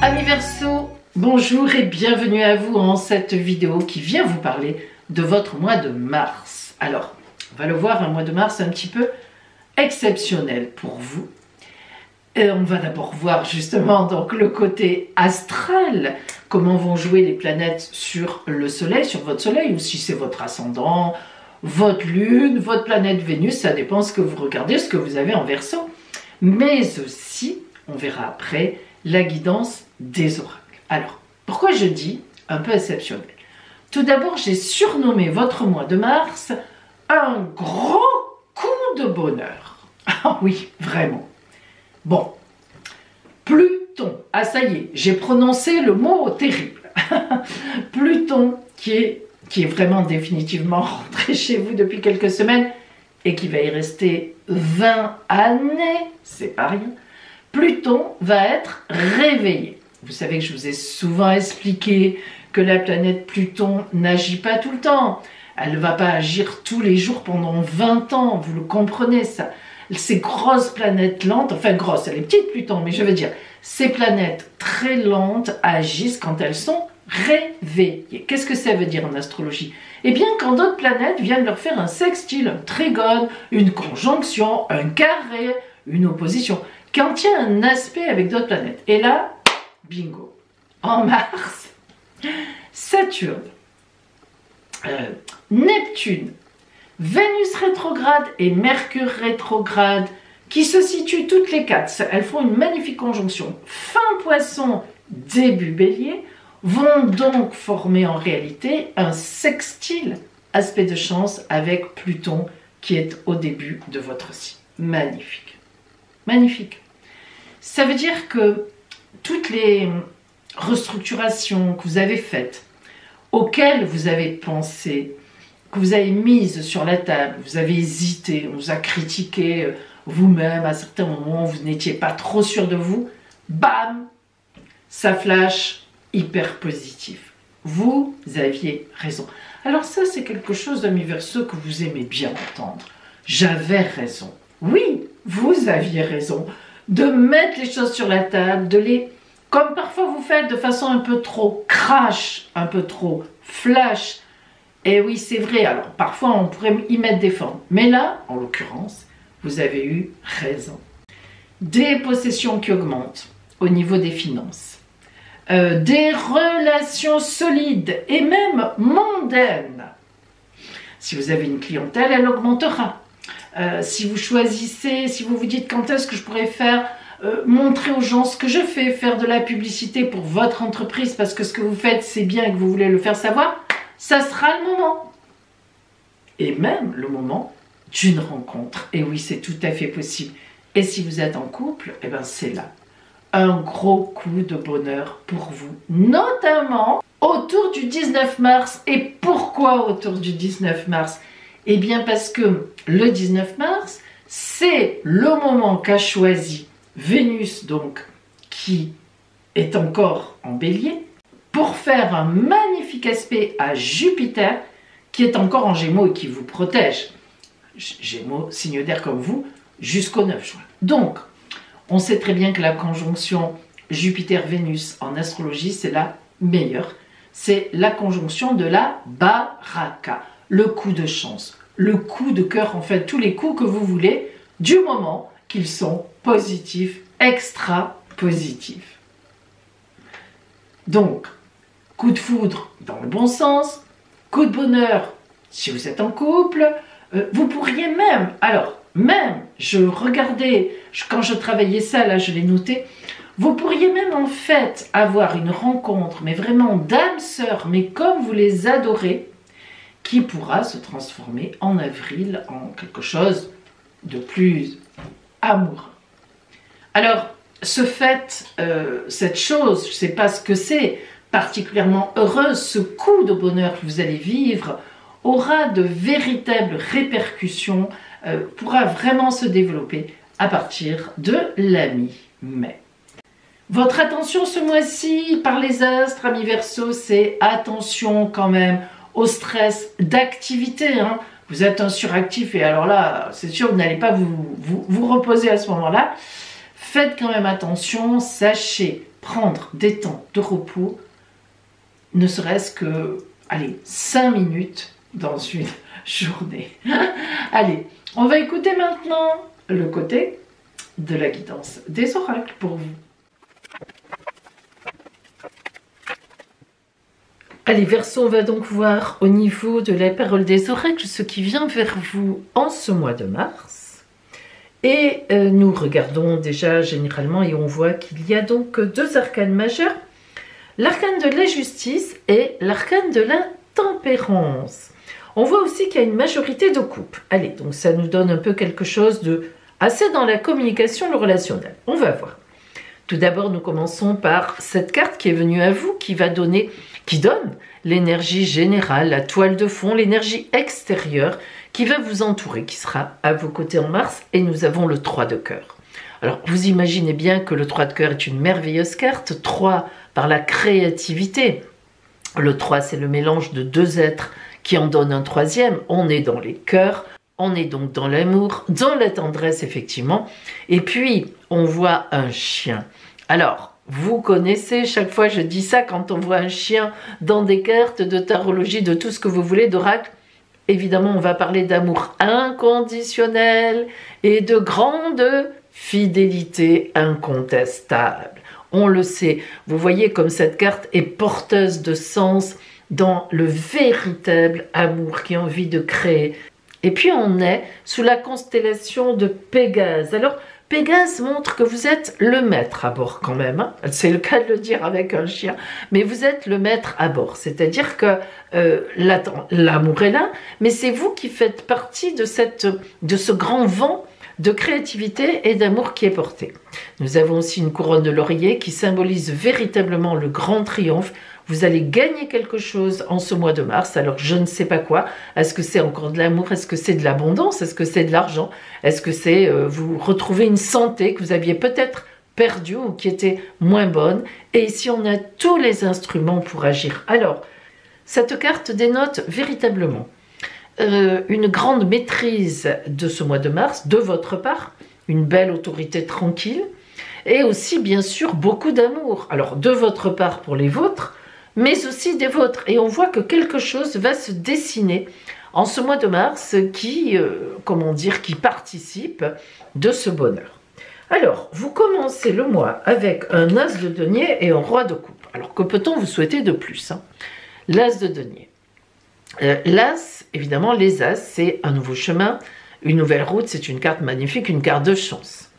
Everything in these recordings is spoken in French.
Amis Verseau, bonjour et bienvenue à vous en cette vidéo qui vient vous parler de votre mois de mars. Alors, on va le voir, un mois de mars un petit peu exceptionnel pour vous. Et on va d'abord voir justement donc le côté astral, comment vont jouer les planètes sur le soleil, sur votre soleil, ou si c'est votre ascendant, votre lune, votre planète Vénus, ça dépend ce que vous regardez, ce que vous avez en Verseau. Mais aussi, on verra après, la guidance des oracles. Alors, pourquoi je dis un peu exceptionnel? Tout d'abord, j'ai surnommé votre mois de mars un gros coup de bonheur. Ah oui, vraiment. Bon, Pluton, ah ça y est, j'ai prononcé le mot terrible. Pluton qui est vraiment définitivement rentré chez vous depuis quelques semaines et qui va y rester 20 années, c'est pas rien. Pluton va être réveillé. Vous savez que je vous ai souvent expliqué que la planète Pluton n'agit pas tout le temps. Elle ne va pas agir tous les jours pendant 20 ans, vous le comprenez ça. Ces grosses planètes lentes, enfin grosses, elle est petite Pluton, mais je veux dire, ces planètes très lentes agissent quand elles sont réveillées. Qu'est-ce que ça veut dire en astrologie? Eh bien, quand d'autres planètes viennent leur faire un sextile, un trigone, une conjonction, un carré, une opposition, quand il y a un aspect avec d'autres planètes. Et là, bingo, en mars, Saturne, Neptune, Vénus rétrograde et Mercure rétrograde, qui se situent toutes les quatre, elles font une magnifique conjonction. Fin Poisson, début Bélier, vont donc former en réalité un sextile, aspect de chance avec Pluton qui est au début de votre signe. Magnifique. Magnifique. Ça veut dire que toutes les restructurations que vous avez faites, auxquelles vous avez pensé, que vous avez mises sur la table, vous avez hésité, on vous a critiqué vous-même à certains moments, vous n'étiez pas trop sûr de vous, bam, ça flash hyper positif. Vous aviez raison. Alors ça, c'est quelque chose, amis Verseau, que vous aimez bien entendre. J'avais raison. Oui, vous aviez raison de mettre les choses sur la table, de les, comme parfois vous faites de façon un peu trop crash, un peu trop flash. Et oui, c'est vrai, alors parfois on pourrait y mettre des formes. Mais là, en l'occurrence, vous avez eu raison. Des possessions qui augmentent au niveau des finances. Des relations solides et même mondaines. Si vous avez une clientèle, elle augmentera. Si vous choisissez, si vous vous dites quand est-ce que je pourrais faire, montrer aux gens ce que je fais, faire de la publicité pour votre entreprise parce que ce que vous faites c'est bien et que vous voulez le faire savoir, ça sera le moment. Et même le moment d'une rencontre. Et oui, c'est tout à fait possible. Et si vous êtes en couple, eh ben c'est là. Un gros coup de bonheur pour vous, notamment autour du 19 mars. Et pourquoi autour du 19 mars? Eh bien parce que le 19 mars, c'est le moment qu'a choisi Vénus, donc, qui est encore en Bélier, pour faire un magnifique aspect à Jupiter, qui est encore en Gémeaux et qui vous protège. Gémeaux, signe d'air comme vous, jusqu'au 9 juin. Donc, on sait très bien que la conjonction Jupiter-Vénus en astrologie, c'est la meilleure. C'est la conjonction de la baraka, le coup de chance, le coup de cœur, en fait, tous les coups que vous voulez, du moment qu'ils sont positifs, extra positifs. Donc, coup de foudre dans le bon sens, coup de bonheur si vous êtes en couple, vous pourriez même, alors, même, je regardais, quand je travaillais ça, là je l'ai noté, vous pourriez même en fait avoir une rencontre, mais vraiment d'âme sœur, mais comme vous les adorez, qui pourra se transformer en avril en quelque chose de plus amoureux. Alors, ce fait, cette chose, je ne sais pas ce que c'est, particulièrement heureuse, ce coup de bonheur que vous allez vivre, aura de véritables répercussions, pourra vraiment se développer à partir de la mi-mai. Votre attention ce mois-ci par les astres, amis Verseau, c'est attention quand même au stress d'activité. Hein. Vous êtes un suractif et alors là, c'est sûr, vous n'allez pas vous reposer à ce moment-là. Faites quand même attention, sachez prendre des temps de repos, ne serait-ce que, allez, 5 minutes dans une journée. Allez, on va écouter maintenant le côté de la guidance des oracles pour vous. Allez, Verseau, on va donc voir au niveau de la parole des oracles ce qui vient vers vous en ce mois de mars. Et nous regardons déjà généralement et on voit qu'il y a donc 2 arcanes majeurs, l'arcane de la justice et l'arcane de la tempérance. On voit aussi qu'il y a une majorité de coupes. Allez, donc ça nous donne un peu quelque chose de assez dans la communication, le relationnel. On va voir. Tout d'abord, nous commençons par cette carte qui est venue à vous, qui donne l'énergie générale, la toile de fond, l'énergie extérieure qui va vous entourer, qui sera à vos côtés en mars. Et nous avons le 3 de cœur. Alors, vous imaginez bien que le 3 de cœur est une merveilleuse carte. 3 par la créativité. Le 3, c'est le mélange de 2 êtres qui en donne un 3e. On est dans les cœurs. On est donc dans l'amour, dans la tendresse, effectivement. Et puis, on voit un chien. Alors, vous connaissez, chaque fois je dis ça, quand on voit un chien dans des cartes de tarologie, de tout ce que vous voulez, d'oracle, évidemment, on va parler d'amour inconditionnel et de grande fidélité incontestable. On le sait, vous voyez comme cette carte est porteuse de sens dans le véritable amour qui a envie de créer. Et puis on est sous la constellation de Pégase. Alors Pégase montre que vous êtes le maître à bord quand même, hein. C'est le cas de le dire avec un chien, mais vous êtes le maître à bord. C'est-à-dire que l'amour est là, mais c'est vous qui faites partie de ce grand vent de créativité et d'amour qui est porté. Nous avons aussi une couronne de laurier qui symbolise véritablement le grand triomphe. Vous allez gagner quelque chose en ce mois de mars, alors je ne sais pas quoi. Est-ce que c'est encore de l'amour? Est-ce que c'est de l'abondance? Est-ce que c'est de l'argent? Est-ce que c'est vous retrouver une santé que vous aviez peut-être perdue ou qui était moins bonne? Et ici, on a tous les instruments pour agir. Alors, cette carte dénote véritablement une grande maîtrise de ce mois de mars, de votre part, une belle autorité tranquille, et aussi, bien sûr, beaucoup d'amour. Alors, de votre part pour les vôtres, mais aussi des vôtres. Et on voit que quelque chose va se dessiner en ce mois de mars qui participe de ce bonheur. Alors, vous commencez le mois avec un as de denier et un roi de coupe. Alors, que peut-on vous souhaiter de plus, hein? L'as de denier. L'as, évidemment, les as, c'est un nouveau chemin, une nouvelle route, c'est une carte magnifique, une carte de chance.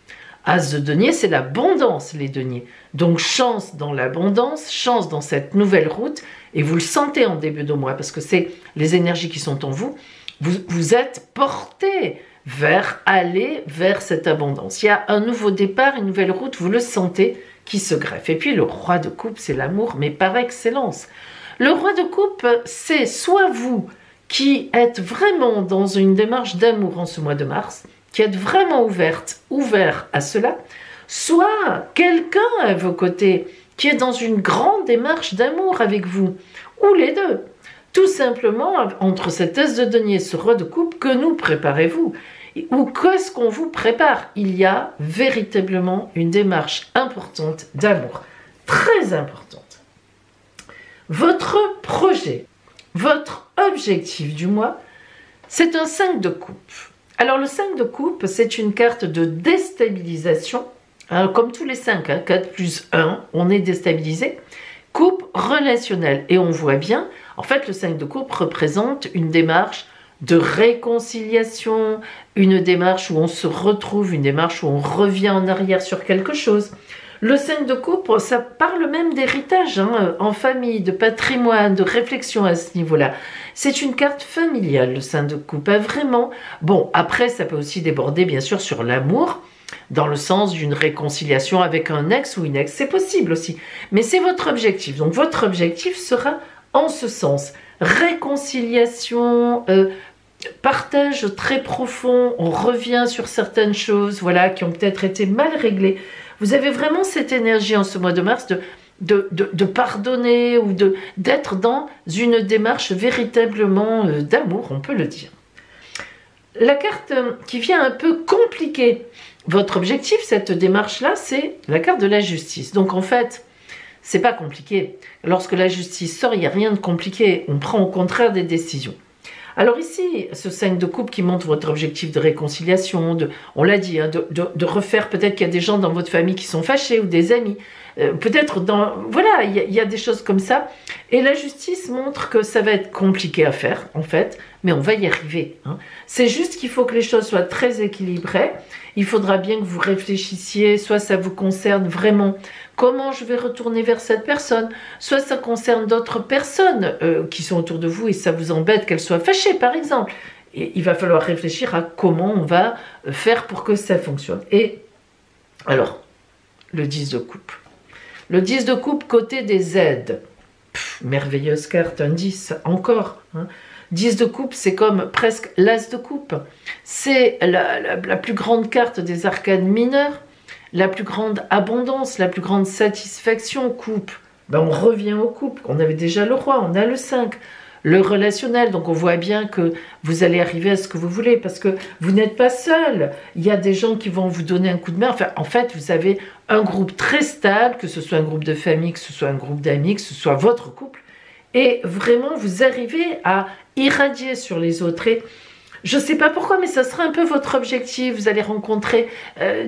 As de denier, c'est l'abondance, les deniers. Donc, chance dans l'abondance, chance dans cette nouvelle route, et vous le sentez en début de mois, parce que c'est les énergies qui sont en vous. Vous êtes porté aller vers cette abondance. Il y a un nouveau départ, une nouvelle route, vous le sentez, qui se greffe. Et puis, le roi de coupe, c'est l'amour, mais par excellence. Le roi de coupe, c'est soit vous qui êtes vraiment dans une démarche d'amour en ce mois de mars, qui êtes vraiment ouvert à cela, soit quelqu'un à vos côtés qui est dans une grande démarche d'amour avec vous, ou les deux. Tout simplement, entre cet as de denier et ce roi de coupe, que nous préparez-vous? Ou qu'est-ce qu'on vous prépare? Il y a véritablement une démarche importante d'amour, très importante. Votre projet, votre objectif du mois, c'est un 5 de coupe. Alors le 5 de coupe, c'est une carte de déstabilisation. Alors, comme tous les 5, 4 plus 1, on est déstabilisé. Coupe relationnelle. Et on voit bien, en fait, le 5 de coupe représente une démarche de réconciliation, une démarche où on se retrouve, une démarche où on revient en arrière sur quelque chose. Le 5 de coupe, ça parle même d'héritage, en famille, de patrimoine, de réflexion à ce niveau-là. C'est une carte familiale, le 5 de coupe, vraiment. Bon, après, ça peut aussi déborder, bien sûr, sur l'amour, dans le sens d'une réconciliation avec un ex ou une ex. C'est possible aussi, mais c'est votre objectif. Donc, votre objectif sera en ce sens. Réconciliation, partage très profond, on revient sur certaines choses, voilà, qui ont peut-être été mal réglées. Vous avez vraiment cette énergie en ce mois de mars de pardonner ou d'être dans une démarche véritablement d'amour, on peut le dire. La carte qui vient un peu compliquer votre objectif, cette démarche-là, c'est la carte de la justice. Donc en fait, c'est pas compliqué. Lorsque la justice sort, il n'y a rien de compliqué. On prend au contraire des décisions. Alors ici, ce 5 de coupe qui montre votre objectif de réconciliation, on l'a dit, hein, de refaire, peut-être qu'il y a des gens dans votre famille qui sont fâchés ou des amis, peut-être voilà, il y a des choses comme ça. Et la justice montre que ça va être compliqué à faire, en fait, mais on va y arriver. Hein. C'est juste qu'il faut que les choses soient très équilibrées. Il faudra bien que vous réfléchissiez, soit ça vous concerne vraiment, comment je vais retourner vers cette personne, soit ça concerne d'autres personnes qui sont autour de vous et ça vous embête qu'elles soient fâchées, par exemple. Et il va falloir réfléchir à comment on va faire pour que ça fonctionne. Et alors, le 10 de coupe. Le 10 de coupe côté des aides. Merveilleuse carte, un 10, encore. Hein. 10 de coupe, c'est comme presque l'as de coupe. C'est la plus grande carte des arcanes mineurs, la plus grande abondance, la plus grande satisfaction, coupe. Ben, on revient aux coupes. On avait déjà le roi, on a le 5. Le relationnel, donc on voit bien que vous allez arriver à ce que vous voulez parce que vous n'êtes pas seul. Il y a des gens qui vont vous donner un coup de main. Enfin, en fait, vous avez un groupe très stable, que ce soit un groupe de famille, que ce soit un groupe d'amis, que ce soit votre couple. Et vraiment, vous arrivez à irradier sur les autres. Et je ne sais pas pourquoi, mais ça sera un peu votre objectif. Vous allez rencontrer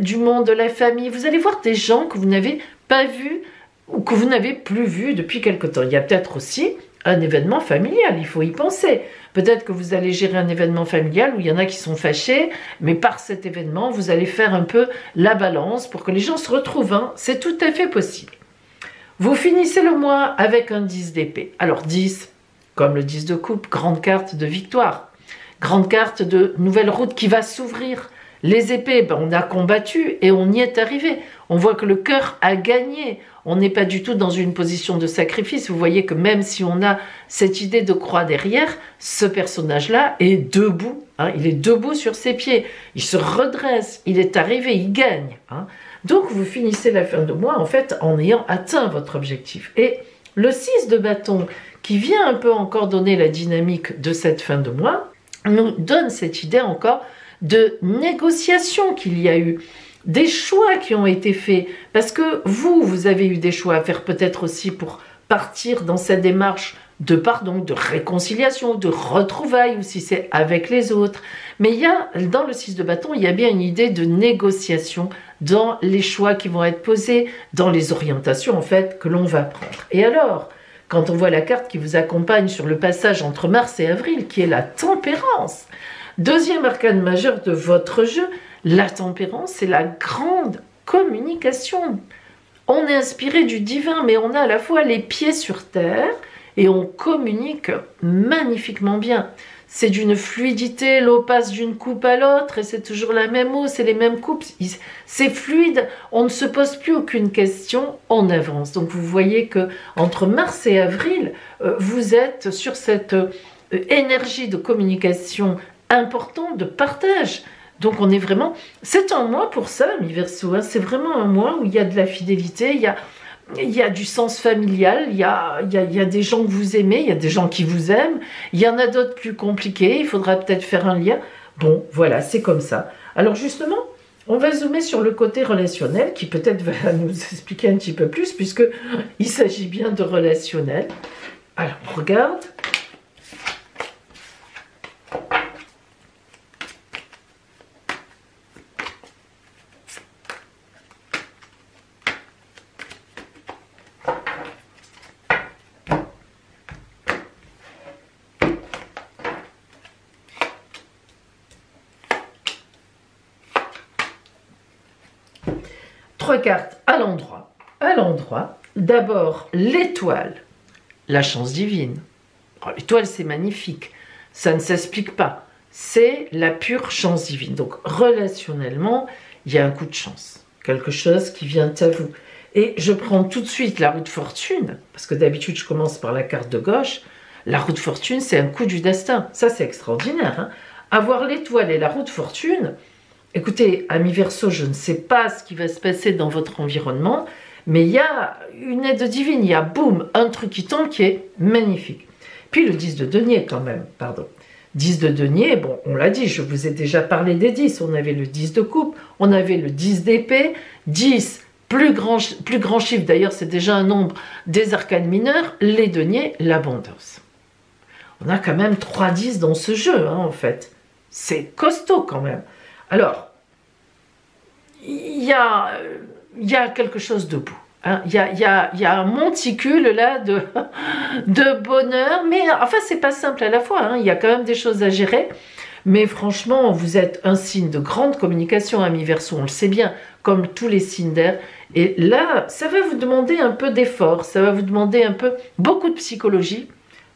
du monde, de la famille. Vous allez voir des gens que vous n'avez pas vus ou que vous n'avez plus vus depuis quelque temps. Il y a peut-être aussi un événement familial, il faut y penser. Peut-être que vous allez gérer un événement familial où il y en a qui sont fâchés, mais par cet événement, vous allez faire un peu la balance pour que les gens se retrouvent. Hein. C'est tout à fait possible. Vous finissez le mois avec un 10 d'épée. Alors 10, comme le 10 de coupe, grande carte de victoire. Grande carte de nouvelle route qui va s'ouvrir. Les épées, ben, on a combattu et on y est arrivé. On voit que le cœur a gagné. On n'est pas du tout dans une position de sacrifice. Vous voyez que même si on a cette idée de croix derrière, ce personnage-là est debout. Hein, il est debout sur ses pieds. Il se redresse. Il est arrivé. Il gagne. Hein. Donc, vous finissez la fin de mois, en fait, en ayant atteint votre objectif. Et le 6 de bâton, qui vient un peu encore donner la dynamique de cette fin de mois, nous donne cette idée encore de négociation qu'il y a eu, des choix qui ont été faits, parce que vous avez eu des choix à faire peut-être aussi pour partir dans cette démarche de pardon, de réconciliation, de retrouvailles, ou si c'est avec les autres. Mais il y a, dans le 6 de bâton, il y a bien une idée de négociation dans les choix qui vont être posés, dans les orientations en fait que l'on va prendre. Et alors, quand on voit la carte qui vous accompagne sur le passage entre mars et avril, qui est la tempérance, deuxième arcane majeur de votre jeu, la tempérance, c'est la grande communication. On est inspiré du divin, mais on a à la fois les pieds sur terre et on communique magnifiquement bien. C'est d'une fluidité, l'eau passe d'une coupe à l'autre et c'est toujours la même eau, c'est les mêmes coupes. C'est fluide, on ne se pose plus aucune question, on avance. Donc vous voyez que entre mars et avril, vous êtes sur cette énergie de communication importante, de partage. Donc on est vraiment, c'est un mois pour ça, mi-verso, hein, c'est vraiment un mois où il y a de la fidélité, il y a du sens familial, il y a des gens que vous aimez, il y a des gens qui vous aiment, il y en a d'autres plus compliqués, il faudra peut-être faire un lien. Bon, voilà, c'est comme ça. Alors justement, on va zoomer sur le côté relationnel qui peut-être va nous expliquer un petit peu plus puisqu'il s'agit bien de relationnel. Alors, on regarde. Trois cartes à l'endroit. À l'endroit, d'abord l'étoile, la chance divine. L'étoile, c'est magnifique. Ça ne s'explique pas. C'est la pure chance divine. Donc, relationnellement, il y a un coup de chance. Quelque chose qui vient à vous. Et je prends tout de suite la roue de fortune, parce que d'habitude, je commence par la carte de gauche. La roue de fortune, c'est un coup du destin. Ça, c'est extraordinaire. Hein. Avoir l'étoile et la roue de fortune... Écoutez, ami Verseau, je ne sais pas ce qui va se passer dans votre environnement, mais il y a une aide divine, il y a boum, un truc qui tombe qui est magnifique. Puis le 10 de denier quand même, pardon. 10 de denier, bon, on l'a dit, je vous ai déjà parlé des 10. On avait le 10 de coupe, on avait le 10 d'épée, 10 plus grand chiffre, d'ailleurs c'est déjà un nombre des arcanes mineurs, les deniers, l'abondance. On a quand même 3-10 dans ce jeu, hein, en fait. C'est costaud quand même. Alors, il y a quelque chose de beau. Hein. Il y a un monticule là de bonheur, mais enfin c'est pas simple à la fois, hein. Il y a quand même des choses à gérer. Mais franchement, vous êtes un signe de grande communication, ami Verseau, on le sait bien, comme tous les signes d'air. Et là, ça va vous demander un peu d'effort, ça va vous demander beaucoup de psychologie,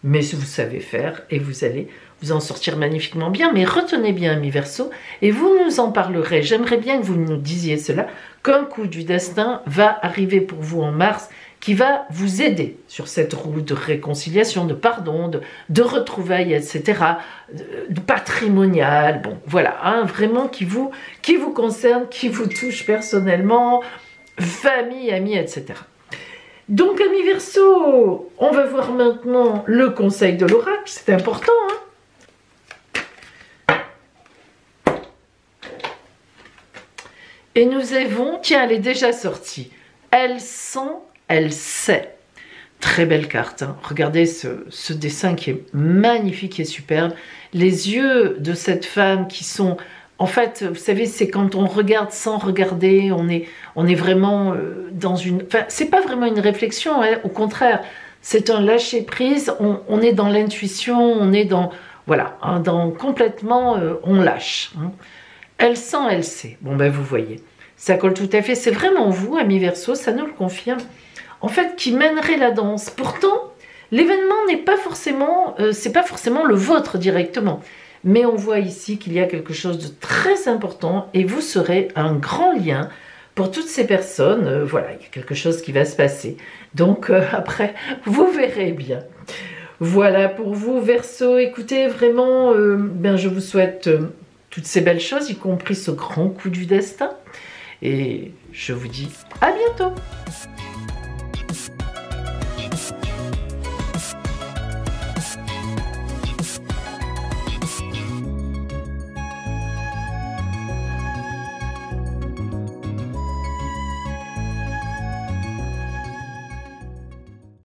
mais vous savez faire et vous allez vous en sortir magnifiquement bien. Mais retenez bien, ami Verseau, et vous nous en parlerez. J'aimerais bien que vous nous disiez cela, qu'un coup du destin va arriver pour vous en mars, qui va vous aider sur cette route de réconciliation, de pardon, de retrouvailles, etc., de patrimonial, bon, voilà, hein, vraiment qui vous concerne, qui vous touche personnellement, famille, amis, etc. Donc, amis Verseau, on va voir maintenant le conseil de l'oracle, c'est important, hein. Et nous avons, tiens, elle est déjà sortie, elle sent, elle sait. Très belle carte, hein. Regardez ce dessin qui est magnifique et superbe. Les yeux de cette femme qui sont... En fait, vous savez, c'est quand on regarde sans regarder, on est vraiment dans une... Enfin, c'est pas vraiment une réflexion, hein, au contraire, c'est un lâcher-prise, on est dans l'intuition, on est dans... Voilà, hein, complètement, on lâche. Hein. Elle sent, elle sait. Bon, ben vous voyez, ça colle tout à fait. C'est vraiment vous, ami Verseau, ça nous le confirme. En fait, qui mènerait la danse. Pourtant, l'événement n'est pas forcément... c'est pas forcément le vôtre directement. Mais on voit ici qu'il y a quelque chose de très important et vous serez un grand lien pour toutes ces personnes. Voilà, il y a quelque chose qui va se passer. Donc après, vous verrez bien. Voilà pour vous, Verseau. Écoutez, vraiment, je vous souhaite toutes ces belles choses, y compris ce grand coup du destin. Et je vous dis à bientôt.